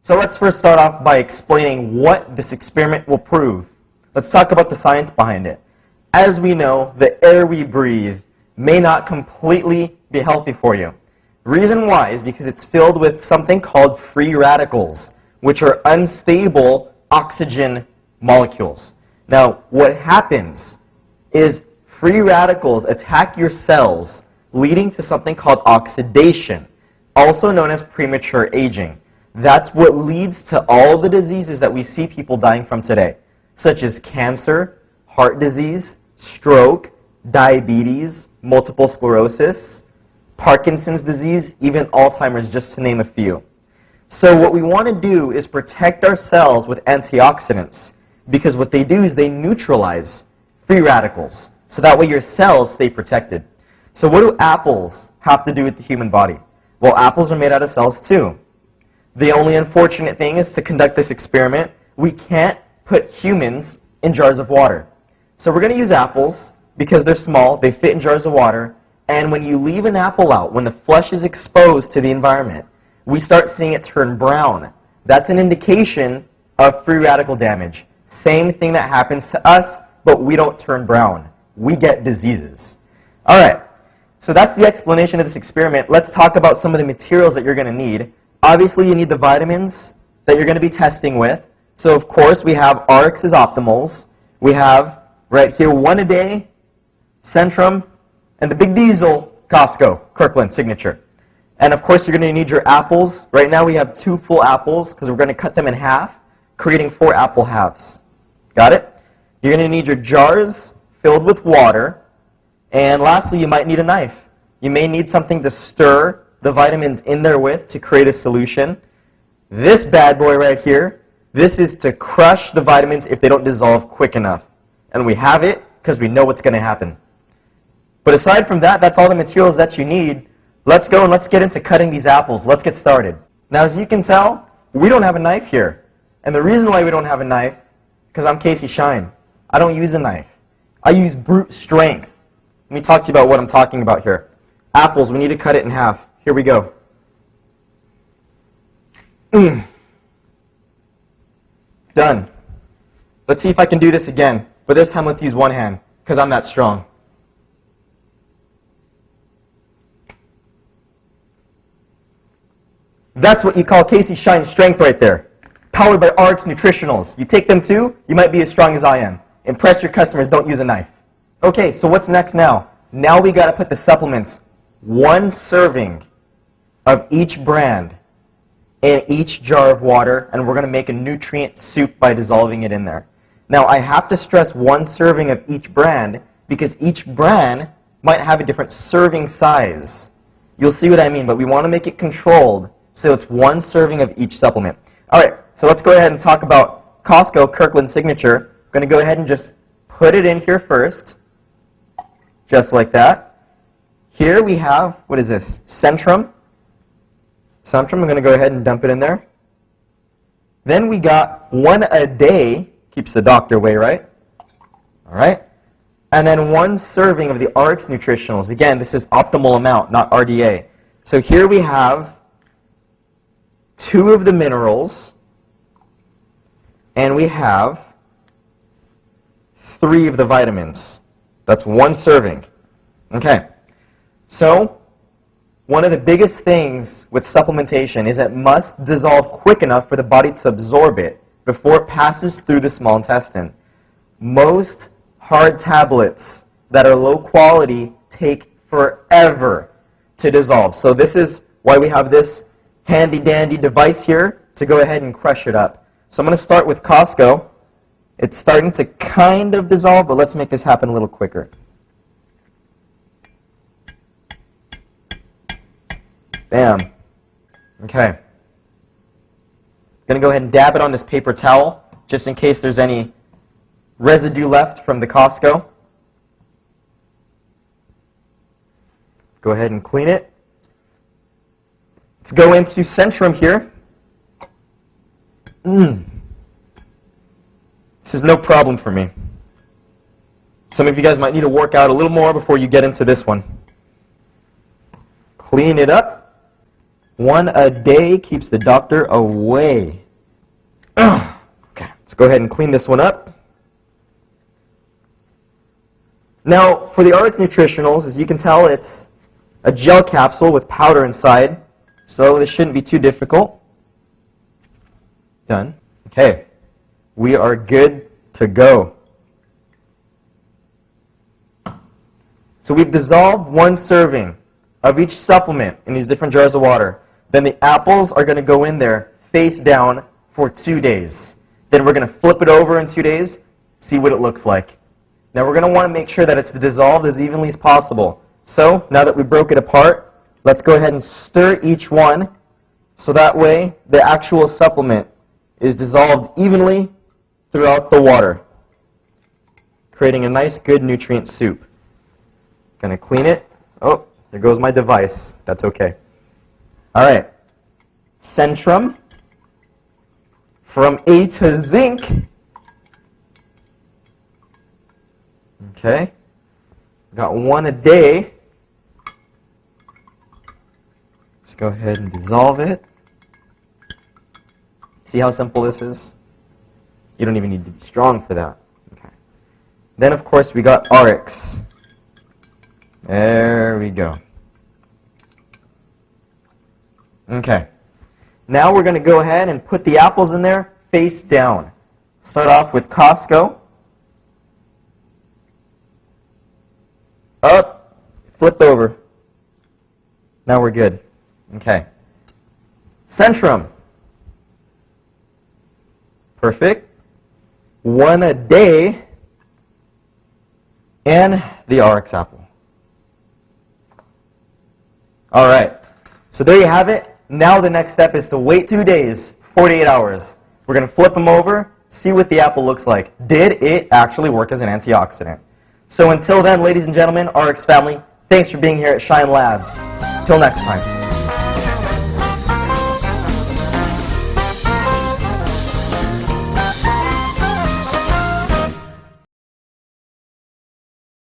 So let's first start off by explaining what this experiment will prove. Let's talk about the science behind it. As we know, the air we breathe may not completely be healthy for you. The reason why is because it's filled with something called free radicals, which are unstable oxygen molecules. Now, what happens is free radicals attack your cells, leading to something called oxidation, also known as premature aging. That's what leads to all the diseases that we see people dying from today, such as cancer, heart disease, stroke, diabetes, multiple sclerosis, Parkinson's disease, even Alzheimer's, just to name a few. So what we want to do is protect our cells with antioxidants, because what they do is they neutralize free radicals, so that way your cells stay protected. So what do apples have to do with the human body? Well, apples are made out of cells too. The only unfortunate thing is, to conduct this experiment, we can't put humans in jars of water. So we're going to use apples because they're small, they fit in jars of water, and when you leave an apple out, when the flesh is exposed to the environment, we start seeing it turn brown. That's an indication of free radical damage. Same thing that happens to us, but we don't turn brown. We get diseases. All right, so that's the explanation of this experiment. Let's talk about some of the materials that you're going to need. Obviously, you need the vitamins that you're going to be testing with. So, of course, we have ARIIX's Optimals. We have, right here, 1 a day, Centrum, and the big diesel, Costco, Kirkland Signature. And, of course, you're going to need your apples. Right now, we have 2 full apples because we're going to cut them in half, creating 4 apple halves. Got it? You're going to need your jars filled with water. And lastly, you might need a knife. You may need something to stir the vitamins in there with to create a solution. This bad boy right here, this is to crush the vitamins if they don't dissolve quick enough. And we have it because we know what's going to happen. But aside from that, that's all the materials that you need. Let's go and let's get into cutting these apples. Let's get started. Now, as you can tell, we don't have a knife here. And the reason why we don't have a knife is because I'm Casey Shine. I don't use a knife. I use brute strength. Let me talk to you about what I'm talking about here. Apples, we need to cut it in half. Here we go. Done. Let's see if I can do this again. But this time, let's use one hand, because I'm that strong. That's what you call Casey Shine strength right there. Powered by ARIIX Nutritionals. You take them too, you might be as strong as I am. Impress your customers, don't use a knife. Okay, so what's next now? Now we got to put the supplements, 1 serving of each brand in each jar of water, and we're going to make a nutrient soup by dissolving it in there. Now, I have to stress 1 serving of each brand because each brand might have a different serving size. You'll see what I mean, but we want to make it controlled, so it's 1 serving of each supplement. All right, so let's go ahead and talk about Costco Kirkland Signature. I'm going to go ahead and just put it in here first, just like that. Here we have, what is this, Centrum. Centrum, I'm going to go ahead and dump it in there. Then we got 1 a day, keeps the doctor away, right? All right. And then 1 serving of the ARIIX Nutritionals. Again, this is optimal amount, not RDA. So here we have 2 of the minerals, and we have 3 of the vitamins. That's 1 serving. Okay. So, one of the biggest things with supplementation is it must dissolve quick enough for the body to absorb it before it passes through the small intestine. Most hard tablets that are low quality take forever to dissolve. So this is why we have this handy-dandy device here to go ahead and crush it up. So I'm going to start with Costco. It's starting to kind of dissolve, but let's make this happen a little quicker. Bam. Okay. I'm going to go ahead and dab it on this paper towel, just in case there's any residue left from the Costco. Go ahead and clean it. Let's go into Centrum here. This is no problem for me. Some of you guys might need to work out a little more before you get into this one. Clean it up. 1 a day keeps the doctor away. Ugh. Okay, let's go ahead and clean this one up. Now, for the ARIIX Nutritionals, as you can tell, it's a gel capsule with powder inside, so this shouldn't be too difficult. Done. Okay, we are good to go. So we've dissolved 1 serving of each supplement in these different jars of water. Then the apples are going to go in there face down for 2 days. Then we're going to flip it over in 2 days, see what it looks like. Now we're going to want to make sure that it's dissolved as evenly as possible. So now that we broke it apart, let's go ahead and stir each one so that way the actual supplement is dissolved evenly throughout the water, creating a nice, good nutrient soup. Going to clean it. Oh, there goes my device. That's okay. All right. Centrum. From A to zinc. Okay. Got 1 a day. Let's go ahead and dissolve it. See how simple this is? You don't even need to be strong for that. Okay. Then, of course, we got ARIIX. There we go. Okay. Now we're going to go ahead and put the apples in there face down. Start off with Costco. Up, flipped over. Now we're good. Okay. Centrum. Perfect. 1 a day. And the ARIIX apple. All right. So there you have it. Now the next step is to wait 2 days, 48 hours. We're going to flip them over, see what the apple looks like. Did it actually work as an antioxidant? So until then, ladies and gentlemen, ARIIX family, thanks for being here at Shine Labs. Till next time.